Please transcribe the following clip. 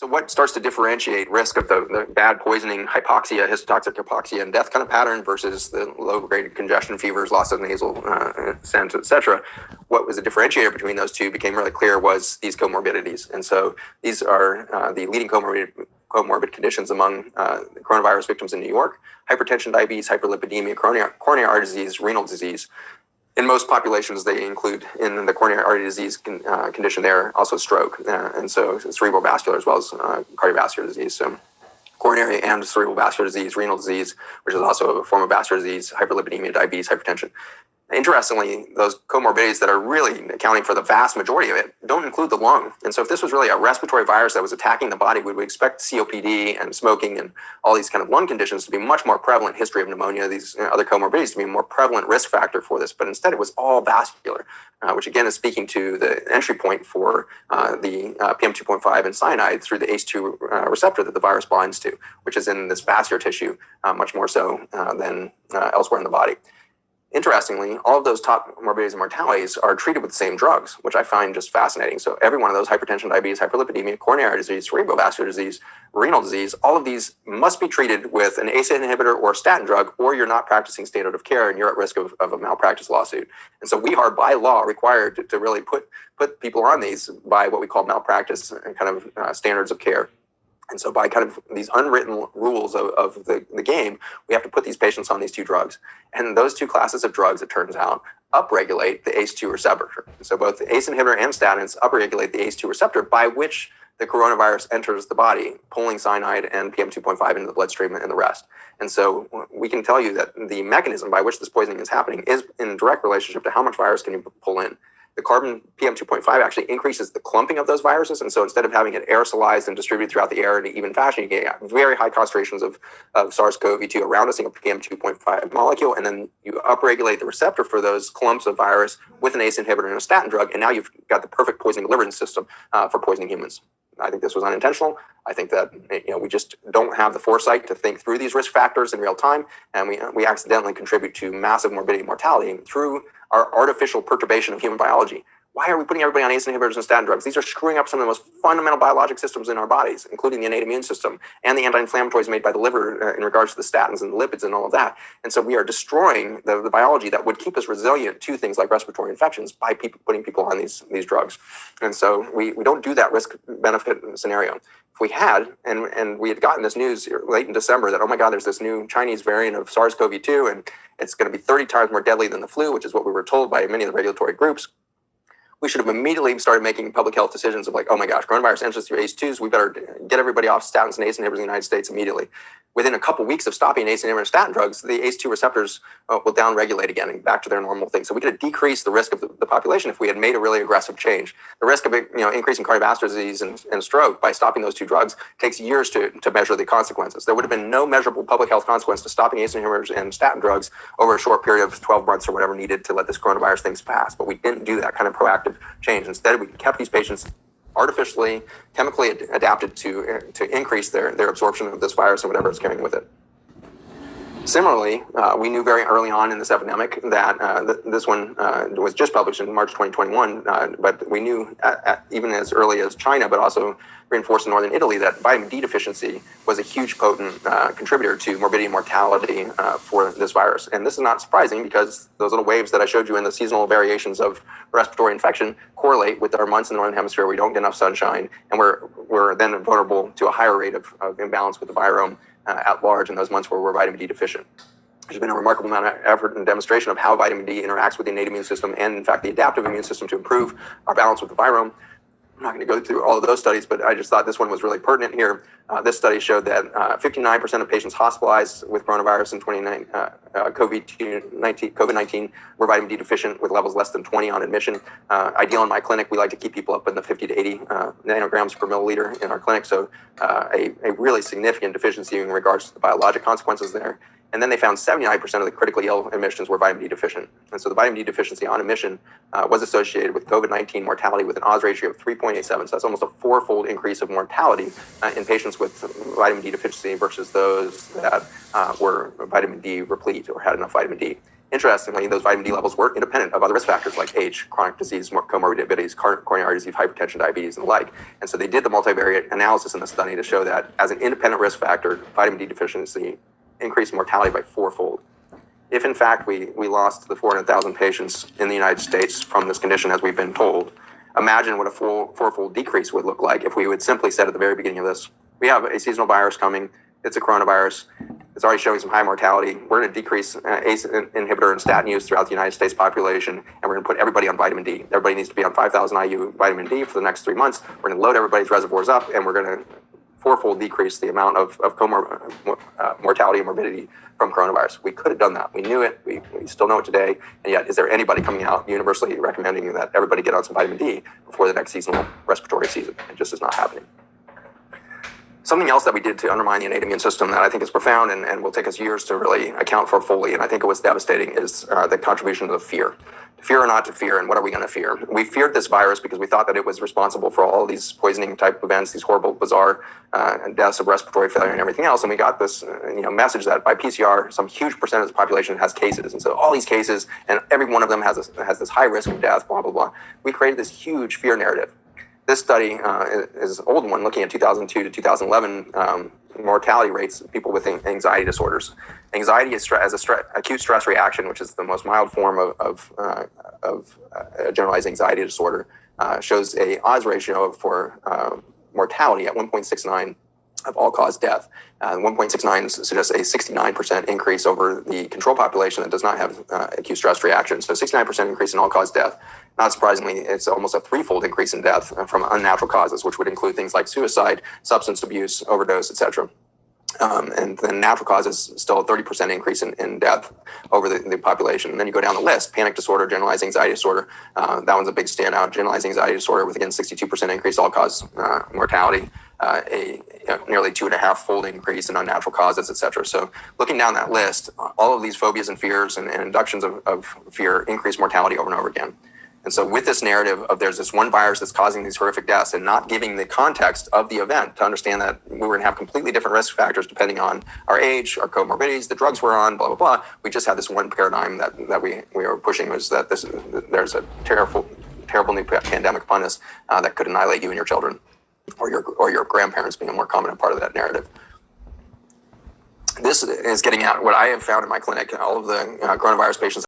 So what starts to differentiate risk of the bad poisoning, hypoxia, histotoxic hypoxia, and death kind of pattern versus the low-grade congestion fevers, loss of nasal scent, etc.? What was the differentiator between those two became really clear was these comorbidities. And so these are the leading comorbid conditions among coronavirus victims in New York: hypertension, diabetes, hyperlipidemia, coronary artery disease, renal disease. In most populations, they include in the coronary artery disease condition there also stroke, and so cerebral vascular as well as cardiovascular disease. So coronary and cerebral vascular disease, renal disease, which is also a form of vascular disease, hyperlipidemia, diabetes, hypertension. Interestingly, those comorbidities that are really accounting for the vast majority of it don't include the lung. And so if this was really a respiratory virus that was attacking the body, we would expect COPD and smoking and all these kind of lung conditions to be much more prevalent. History of pneumonia, these other comorbidities to be a more prevalent risk factor for this. But instead it was all vascular, which again is speaking to the entry point for the PM2.5 and cyanide through the ACE2 receptor that the virus binds to, which is in this vascular tissue, much more so than elsewhere in the body. Interestingly, all of those top morbidities and mortalities are treated with the same drugs, which I find just fascinating. So every one of those, hypertension, diabetes, hyperlipidemia, coronary disease, cerebrovascular disease, renal disease, all of these must be treated with an ACE inhibitor or a statin drug, or you're not practicing standard of care and you're at risk of a malpractice lawsuit. And so we are by law required to really put people on these by what we call malpractice and kind of standards of care. And so by kind of these unwritten rules of the game, we have to put these patients on these two drugs. And those two classes of drugs, it turns out, upregulate the ACE2 receptor. So both the ACE inhibitor and statins upregulate the ACE2 receptor by which the coronavirus enters the body, pulling cyanide and PM2.5 into the bloodstream and the rest. And so we can tell you that the mechanism by which this poisoning is happening is in direct relationship to how much virus can you pull in. The carbon PM2.5 actually increases the clumping of those viruses. And so instead of having it aerosolized and distributed throughout the air in an even fashion, you get very high concentrations of SARS-CoV-2 around a single PM2.5 molecule. And then you upregulate the receptor for those clumps of virus with an ACE inhibitor and a statin drug. And now you've got the perfect poisoning delivery system for poisoning humans. I think this was unintentional. I think that we just don't have the foresight to think through these risk factors in real time. And we accidentally contribute to massive morbidity and mortality through our artificial perturbation of human biology. Why are we putting everybody on ACE inhibitors and statin drugs? These are screwing up some of the most fundamental biologic systems in our bodies, including the innate immune system and the anti-inflammatories made by the liver in regards to the statins and the lipids and all of that. And so we are destroying the biology that would keep us resilient to things like respiratory infections by putting people on these drugs. And so we don't do that risk-benefit scenario. If we had, and we had gotten this news late in December that, oh my God, there's this new Chinese variant of SARS-CoV-2 and it's going to be 30 times more deadly than the flu, which is what we were told by many of the regulatory groups, we should have immediately started making public health decisions of like, oh my gosh, coronavirus enters through ACE2s. We better get everybody off statins and ACE inhibitors in the United States immediately. Within a couple weeks of stopping ACE inhibitor and statin drugs, the ACE2 receptors will downregulate again and back to their normal thing. So we could have decreased the risk of the population if we had made a really aggressive change. The risk of increasing cardiovascular disease and stroke by stopping those two drugs takes years to measure the consequences. There would have been no measurable public health consequence to stopping ACE inhibitors and statin drugs over a short period of 12 months or whatever needed to let this coronavirus thing pass. But we didn't do that kind of proactive change. Instead, we kept these patients artificially, chemically adapted to increase their absorption of this virus and whatever it's carrying with it. Similarly, we knew very early on in this epidemic that this one was just published in March 2021, but we knew even as early as China, but also reinforced in northern Italy, that vitamin D deficiency was a huge potent contributor to morbidity and mortality for this virus. And this is not surprising because those little waves that I showed you in the seasonal variations of respiratory infection correlate with our months in the northern hemisphere where we don't get enough sunshine, and we're then vulnerable to a higher rate of imbalance with the virome at large in those months where we're vitamin D deficient. There's been a remarkable amount of effort and demonstration of how vitamin D interacts with the innate immune system and, in fact, the adaptive immune system to improve our balance with the virome. I'm not going to go through all of those studies, but I just thought this one was really pertinent here. This study showed that 59% of patients hospitalized with coronavirus in COVID-19 were vitamin D deficient with levels less than 20 on admission. Ideal in my clinic, we like to keep people up in the 50 to 80 nanograms per milliliter in our clinic, so a really significant deficiency in regards to the biologic consequences there. And then they found 79% of the critically ill admissions were vitamin D deficient. And so the vitamin D deficiency on admission was associated with COVID-19 mortality with an odds ratio of 3.87. So that's almost a fourfold increase of mortality in patients with vitamin D deficiency versus those that were vitamin D replete or had enough vitamin D. Interestingly, those vitamin D levels were independent of other risk factors like age, chronic disease, comorbidities, coronary artery disease, hypertension, diabetes, and the like. And so they did the multivariate analysis in the study to show that as an independent risk factor, vitamin D deficiency increased mortality by fourfold. If in fact we lost the 400,000 patients in the United States from this condition as we've been told, imagine what a fourfold decrease would look like if we would simply said at the very beginning of this, we have a seasonal virus coming, it's a coronavirus, it's already showing some high mortality, we're going to decrease ACE inhibitor and statin use throughout the United States population, and we're going to put everybody on vitamin D. Everybody needs to be on 5,000 IU vitamin D for the next 3 months. We're going to load everybody's reservoirs up, and we're going to fourfold decrease the amount of mortality and morbidity from coronavirus. We could have done that. We knew it. We still know it today. And yet, is there anybody coming out universally recommending that everybody get on some vitamin D before the next seasonal respiratory season? It just is not happening. Something else that we did to undermine the innate immune system that I think is profound and will take us years to really account for fully, and I think it was devastating, is the contribution of fear. To fear or not to fear, and what are we going to fear? We feared this virus because we thought that it was responsible for all these poisoning type events, these horrible, bizarre deaths of respiratory failure and everything else. And we got this message that by PCR, some huge percentage of the population has cases. And so all these cases, and every one of them has this high risk of death, blah, blah, blah. We created this huge fear narrative. This study is an old one looking at 2002 to 2011 mortality rates of people with anxiety disorders. Anxiety is acute stress reaction, which is the most mild form of generalized anxiety disorder, shows a odds ratio for mortality at 1.69 of all-cause death. 1.69 suggests a 69% increase over the control population that does not have acute stress reaction. So 69% increase in all-cause death. Not surprisingly, it's almost a threefold increase in death from unnatural causes, which would include things like suicide, substance abuse, overdose, etc. And then natural causes, still a 30% increase in death over the population. And then you go down the list, panic disorder, generalized anxiety disorder. That one's a big standout. Generalized anxiety disorder with, again, 62% increase all-cause mortality, a nearly 2.5-fold increase in unnatural causes, etc. So looking down that list, all of these phobias and fears and inductions of fear increase mortality over and over again. And so with this narrative of there's this one virus that's causing these horrific deaths and not giving the context of the event to understand that we were going to have completely different risk factors depending on our age, our comorbidities, the drugs we're on, blah, blah, blah. We just had this one paradigm that we were pushing, was that there's a terrible new pandemic upon us that could annihilate you and your children or your grandparents being a more common part of that narrative. This is getting at what I have found in my clinic. All of the coronavirus patients